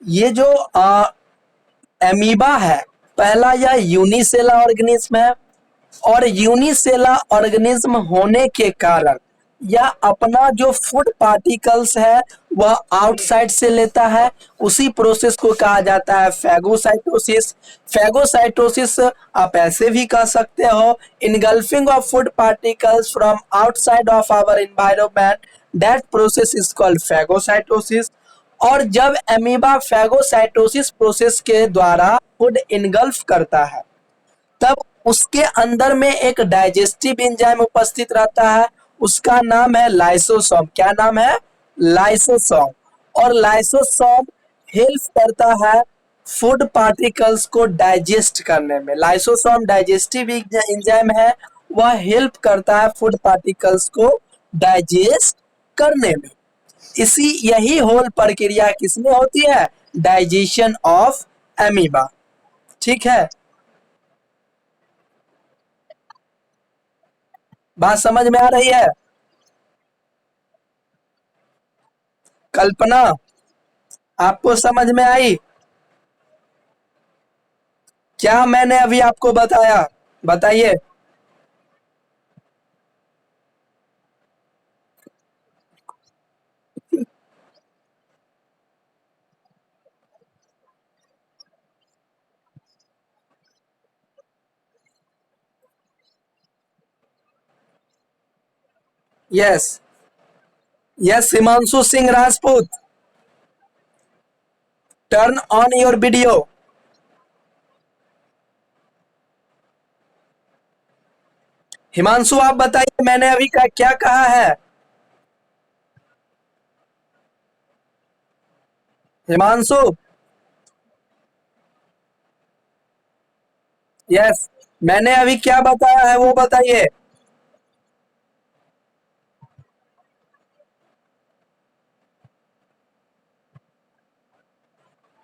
ये जो एमीबा है, पहला यह यूनिसेलर ऑर्गेनिज्म है, और यूनिसेलर ऑर्गेनिज्म होने के कारण यह अपना जो फूड पार्टिकल्स है वह आउटसाइड से लेता है। उसी प्रोसेस को कहा जाता है फैगोसाइटोसिस। फैगोसाइटोसिस आप ऐसे भी कह सकते हो, engulfing of food particles from outside of our environment, that process is called phagocytosis. और जब एमीबा फैगोसाइटोसिस प्रोसेस के द्वारा फूड इनगल्फ करता है, तब उसके अंदर में एक डाइजेस्टिव एंजाइम उपस्थित रहता है, उसका नाम है लाइसोसोम। क्या नाम है? लाइसोसोम। और लाइसोसोम हेल्प करता है फूड पार्टिकल्स को डाइजेस्ट करने में। लाइसोसोम डाइजेस्टिव एंजाइम है, वह हेल्प करता है फूड पार्टिकल्स को डाइजेस्ट करने में। इसी यही होल प्रक्रिया किसमें होती है? Digestion of amoeba. ठीक है, बात समझ में आ रही है? कल्पना, आपको समझ में आई क्या मैंने अभी आपको बताया? बताइए। Yes, yes, Himanshu Singh Rajput, turn on your video. Himanshu, आप बताइए मैंने अभी का क्या कहा है? हिमांशु, यस, मैंने अभी क्या बताया है वो बताइए।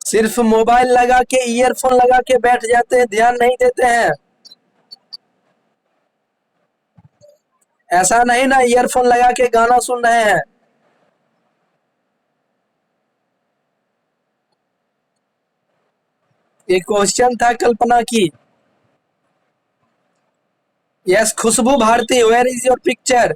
सिर्फ मोबाइल लगा के, ईयरफोन लगा के बैठ जाते हैं, ध्यान नहीं देते हैं। ऐसा नहीं ना, ईयरफोन लगा के गाना सुन रहे हैं। एक क्वेश्चन था कल्पना की। Yes, Khushboo Bharti, where is your picture?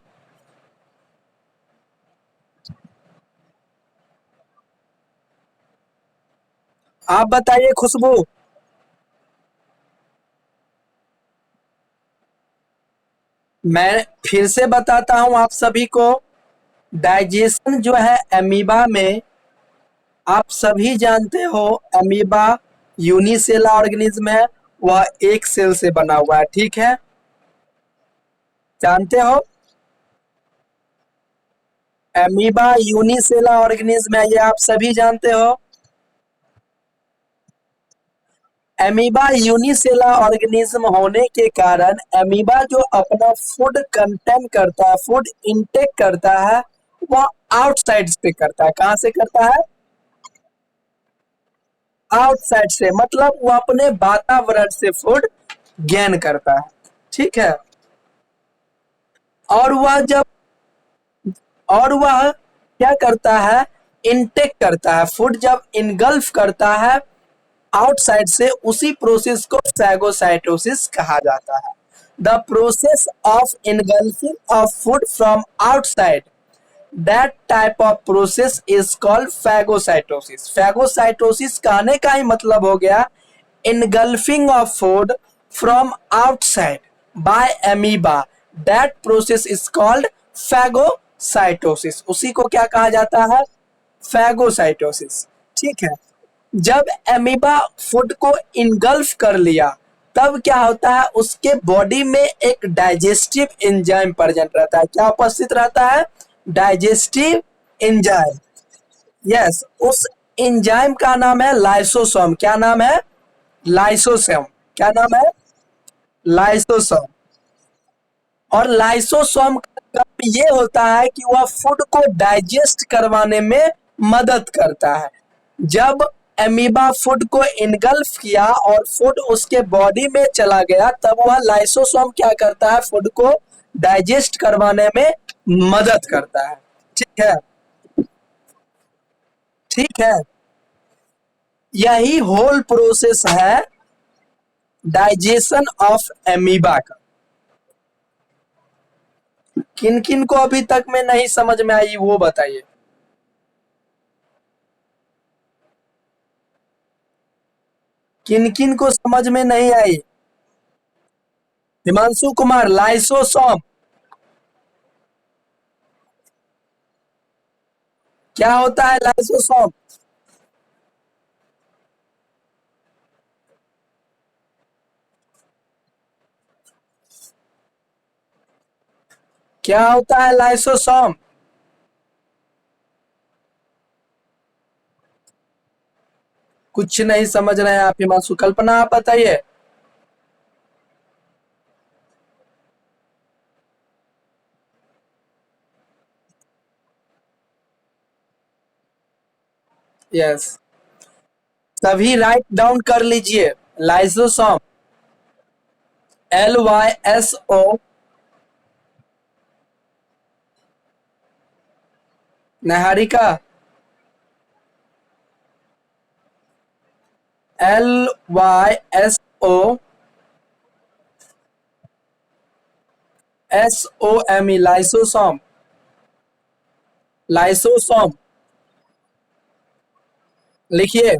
आप बताइए खुशबू। मैं फिर से बताता हूं आप सभी को, डाइजेशन जो है अमीबा में, आप सभी जानते हो, अमीबा यूनिसेलर ऑर्गेनिज्म है, वह एक सेल से बना हुआ है। ठीक है, जानते हो, अमीबा यूनिसेलर ऑर्गेनिज्म है, ये आप सभी जानते हो। अमीबा यूनिसेलर ऑर्गेनिज्म होने के कारण अमीबा जो अपना फूड कंटेन करता है, फूड इनटेक करता है, वह आउटसाइड से करता है। कहां से करता है? आउटसाइड से, मतलब वो अपने वातावरण से फूड गेन करता है। ठीक है, और वह जब और वह क्या करता है? इनटेक करता है फूड, जब इनगल्फ करता है आउटसाइड से, उसी प्रोसेस को फैगोसाइटोसिस कहा जाता है। The process of engulfing of food from outside, that type of process is called phagocytosis. Phagocytosis कहने का ही मतलब हो गया engulfing of food from outside by amoeba, that process is called phagocytosis। उसी को क्या कहा जाता है? फैगोसाइटोसिस। ठीक है, जब एमीबा फूड को इनगल्फ कर लिया, तब क्या होता है? उसके बॉडी में एक डाइजेस्टिव एंजाइम प्रेजेंट रहता है। क्या उपस्थित रहता है? Digestive enzyme. यस, उस एंजाइम का नाम है लाइसोसोम। क्या नाम है? लाइसोसोम। क्या नाम है? लाइसोसोम। और लाइसोसोम का काम ये होता है कि वह फूड को डाइजेस्ट करवाने में मदद करता है। जब एमीबा फूड को इनगल्फ किया और फूड उसके बॉडी में चला गया, तब वह लाइसोसोम क्या करता है? फूड को डाइजेस्ट करवाने में मदद करता है। ठीक है, ठीक है, यही होल प्रोसेस है डाइजेशन ऑफ एमीबा का। किन किन को अभी तक में नहीं समझ में आई वो बताइए। किन किन को समझ में नहीं आई? हिमांशु कुमार, लाइसोसोम क्या होता है? लाइसोसोम क्या होता है? लाइसोसोम कुछ नहीं समझ रहे हैं आप हिमांशु। कल्पना आप बताइए। यस, सभी राइट डाउन कर लीजिए। Lysosome, LYSO, Niharika, LYSO SOME, lysosome. Lysosome लिखिए।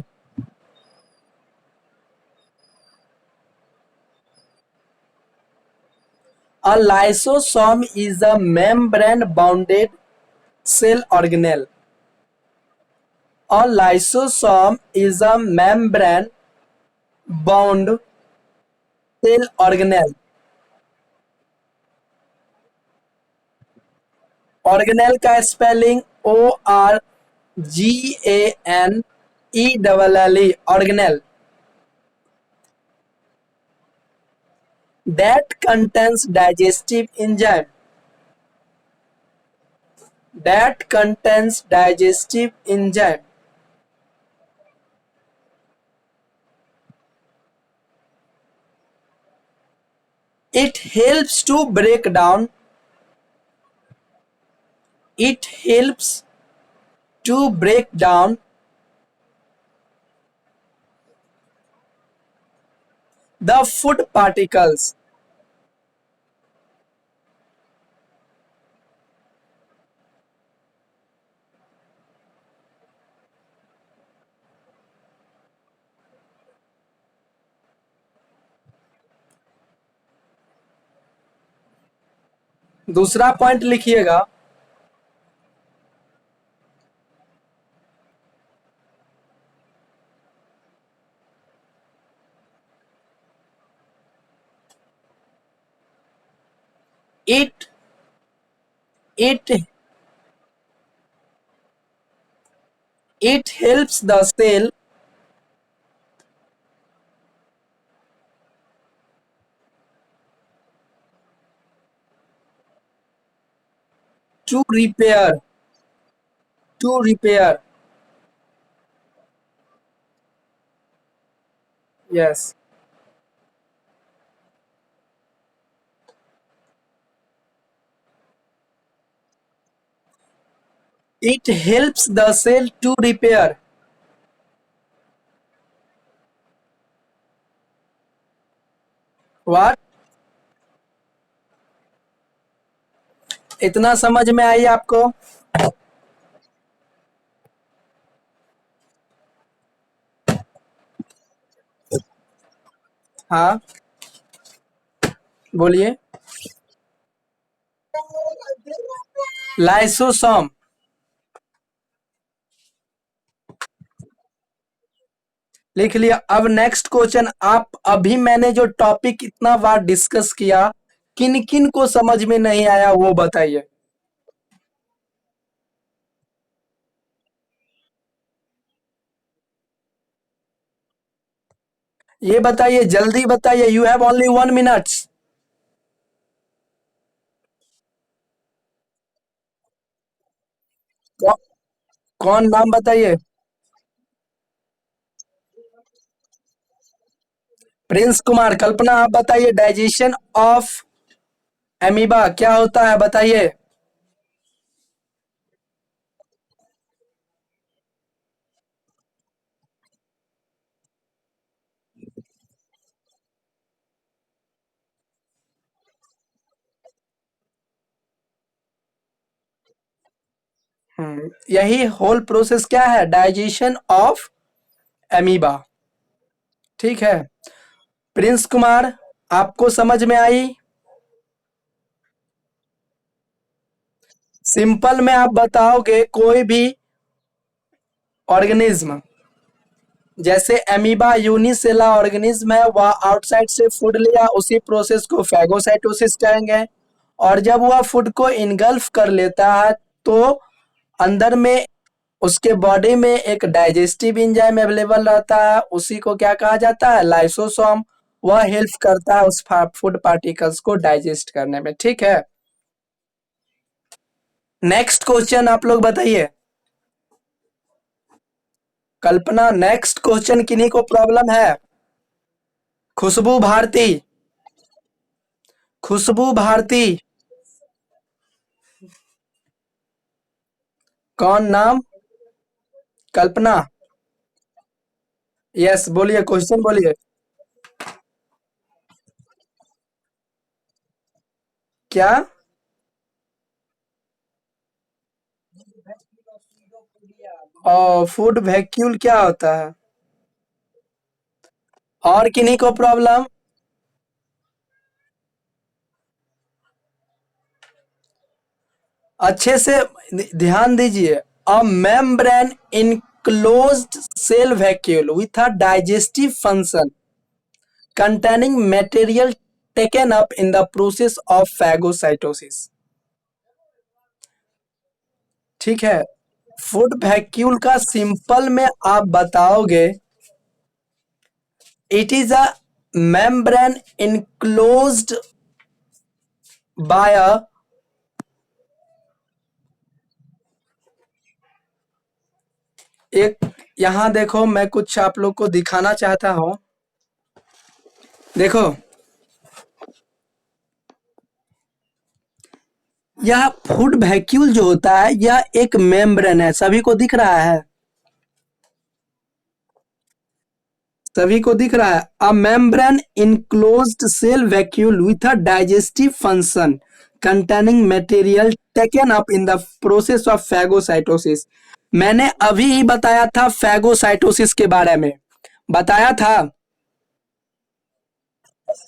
A lysosome is a membrane-bounded cell organelle. A lysosome is a membrane-bound cell organelle. Organelle का spelling ORGANELLE, organelle. That contains digestive enzyme. That contains digestive enzyme. It helps to break down. It helps to break down the food particles. दूसरा point लिखिएगा। It it it helps the cell to repair. Yes, it helps the cell to repair. What? इतना समझ में आई आपको? हाँ, बोलिए। Lysosome लिख लिया। अब नेक्स्ट क्वेश्चन, आप अभी मैंने जो टॉपिक इतना बार डिस्कस किया, किन किन को समझ में नहीं आया वो बताइए। ये बताइए, जल्दी बताइए। You have only 1 minutes. कौन नाम बताइए? प्रिंस कुमार। कल्पना आप बताइए, डाइजेशन ऑफ एमीबा क्या होता है बताइए। यही होल प्रोसेस क्या है? Digestion of amoeba. ठीक है प्रिंस कुमार, आपको समझ में आई? सिंपल में आप बताओगे कोई भी ऑर्गेनिज्म, जैसे एमीबा यूनिसेलर ऑर्गेनिज्म है, वह आउटसाइड से फूड लिया, उसी प्रोसेस को फैगोसाइटोसिस कहेंगे। और जब वह फूड को इनगल्फ कर लेता है तो अंदर में उसके बॉडी में एक डाइजेस्टिव एंजाइम अवेलेबल रहता है, उसी को क्या कहा जाता है? लाइसोसोम। वह हेल्प करता है उस फूड पार्टिकल्स को डाइजेस्ट करने में। ठीक है नेक्स्ट क्वेश्चन आप लोग बताइए। कल्पना, नेक्स्ट क्वेश्चन किन्हीं को प्रॉब्लम है? खुशबू भारती। खुशबू भारती। कौन नाम? कल्पना। यस बोलिए, क्वेश्चन बोलिए। क्या? फूड वैक्यूल क्या होता है? और किन्हीं को प्रॉब्लम? अच्छे से ध्यान दीजिए। A membrane enclosed cell vacuole with a digestive function containing material taken up in the process of phagocytosis। ठीक है फूड वैक्यूल का सिंपल में आप बताओगे, it is a membrane enclosed by a एक, यहां देखो मैं कुछ आप लोग को दिखाना चाहता हूं। देखो यह फूड वैक्यूल जो होता है यह एक मेम्ब्रेन है, सभी को दिख रहा है? सभी को दिख रहा है? A membrane enclosed cell vacuole with a digestive function containing material taken up in the process of phagocytosis. मैंने अभी ही बताया था फैगोसाइटोसिस के बारे में, बताया था।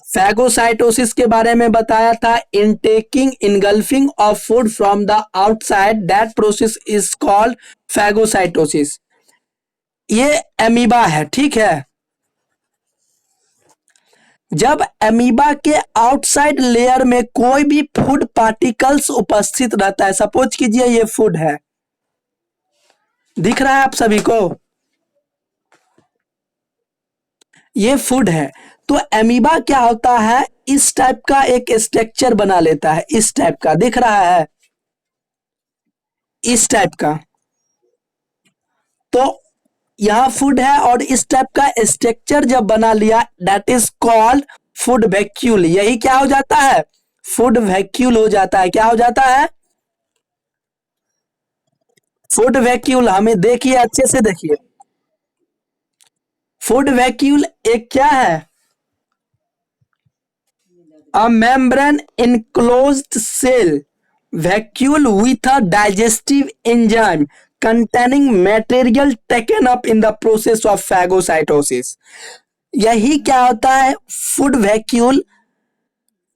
फैगोसाइटोसिस के बारे में बताया था, intaking engulfing of food from the outside, that process is called phagocytosis. ये एमीबा है। ठीक है जब एमीबा के आउटसाइड लेयर में कोई भी फूड पार्टिकल्स उपस्थित रहता है, सपोज कीजिए ये फूड है, दिख रहा है आप सभी को? ये फूड है। तो एमीबा क्या होता है, इस टाइप का एक स्ट्रक्चर बना लेता है, इस टाइप का दिख रहा है, इस टाइप का। तो यहाँ फूड है और इस टाइप का स्ट्रक्चर जब बना लिया, that is called food vacuole. यही क्या हो जाता है? फूड वैक्यूल हो जाता है। क्या हो जाता है? Food vacuole. हमें देखिए, अच्छे से देखिए, फूड वैक्यूल एक क्या है? A membrane enclosed cell vacuole with a digestive enzyme containing material taken up in the process of phagocytosis। यही क्या होता है? फूड वैक्यूल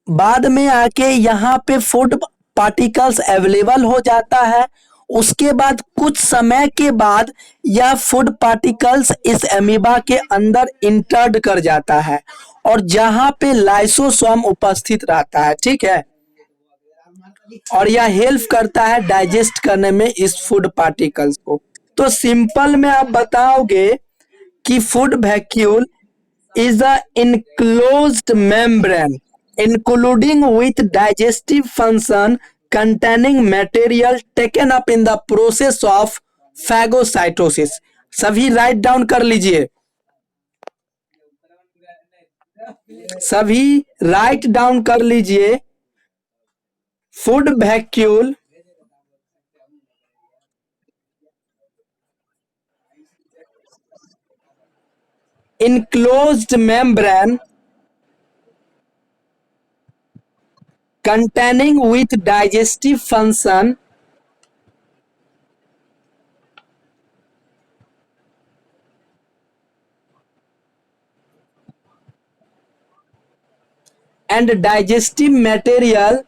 बाद में आके यहाँ पे फूड पार्टिकल्स अवेलेबल हो जाता है। उसके बाद कुछ समय के बाद यह फूड पार्टिकल्स इस एमीबा के अंदर इंटर्ड कर जाता है और जहां पे लाइसोसोम उपस्थित रहता है। ठीक है और यह हेल्प करता है डाइजेस्ट करने में इस फूड पार्टिकल्स को। तो सिंपल में आप बताओगे कि food vacuole is a enclosed membrane including with digestive function containing material taken up in the process of phagocytosis। सभी राइट डाउन कर लीजिए, सभी राइट डाउन कर लीजिए। Food vacuole enclosed membrane containing with digestive function and digestive material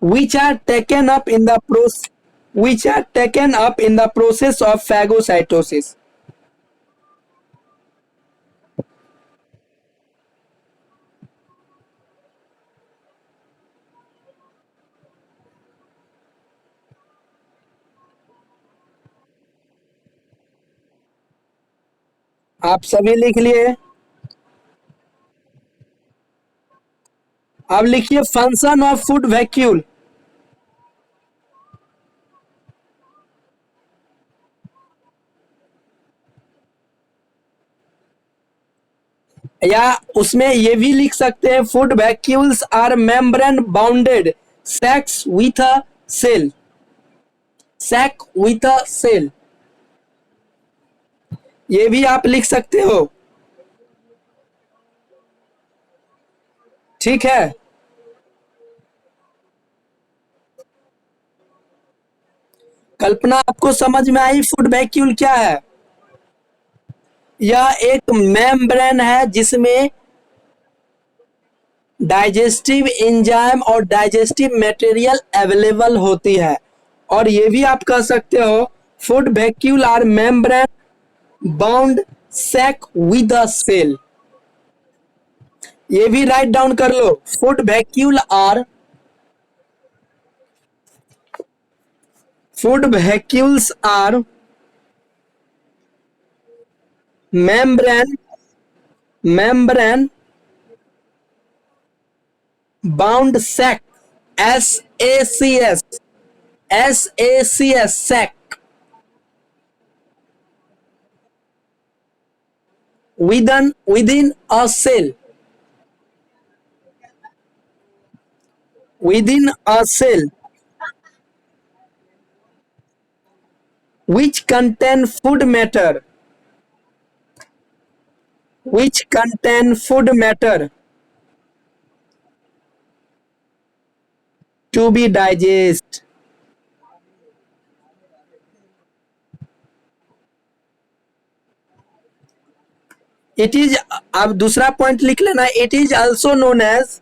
which are taken up in the process of phagocytosis. आप सभी लिख लिए? अब लिखिए फंक्शन ऑफ फूड वैक्यूल। या उसमें ये भी लिख सकते हैं, food vacuoles are membrane bounded sacs with a cell. Sac with a cell, ये भी आप लिख सकते हो। ठीक है, कल्पना आपको समझ में आई फूड वैक्यूल क्या है? यह एक मेम्ब्रेन है जिसमें डाइजेस्टिव एंजाइम और डाइजेस्टिव मटेरियल अवेलेबल होती है। और ये भी आप कह सकते हो food vacuole are membrane bound sac with a cell. ये भी राइट डाउन कर लो, food vacuoles are membrane bound sac, SACS sac within a cell, within a cell which contain food matter, which contain food matter to be digest. It is, अब दूसरा point लिख लेना, it is also known as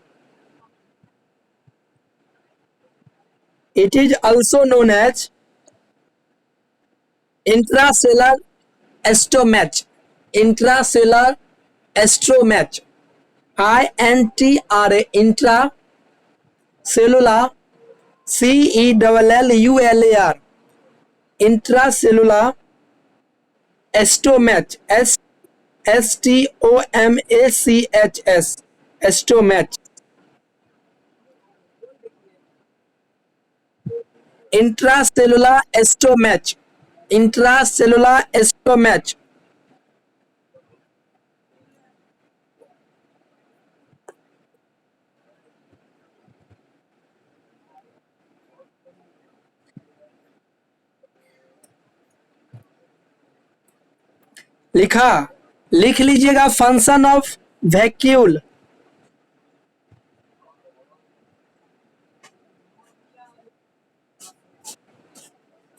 intracellular stomach, intracellular stomach, INTRA, intracellular, CELLULAR, intracellular stomach, STOMACHS, stomach, intracellular stomach, intracellular stomach, लिखा? लिख लीजिएगा function of vacuole.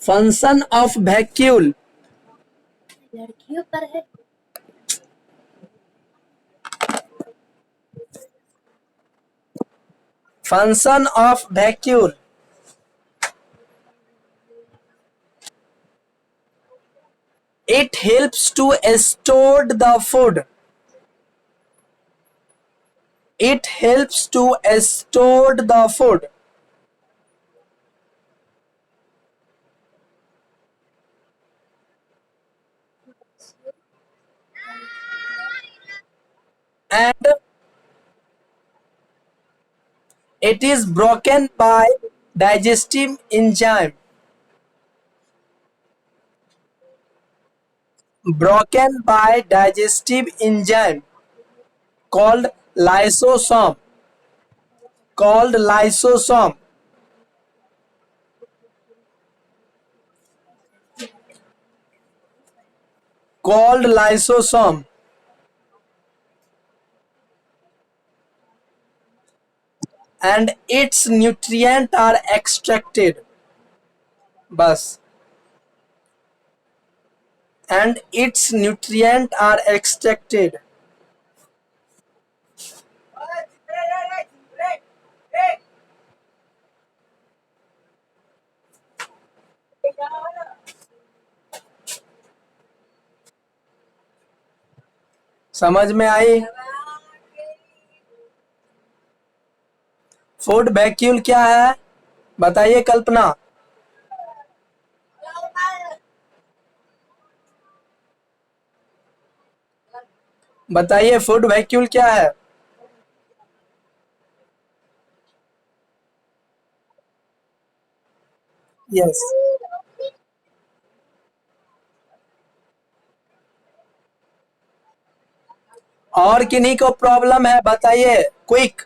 Function of vacuole, लड़कियों पर है। Function of vacuole, it helps to store the food, it helps to store the food and it is broken by digestive enzyme, broken by digestive enzyme called lysosome, called lysosome, called lysosome, and its nutrients are extracted. बस and its nutrient are extracted. समझ में आई? Food vacuole क्या है बताइए कल्पना। बताइए food vacuole क्या है? Yes. और किन्हीं को प्रॉब्लम है बताइए क्विक।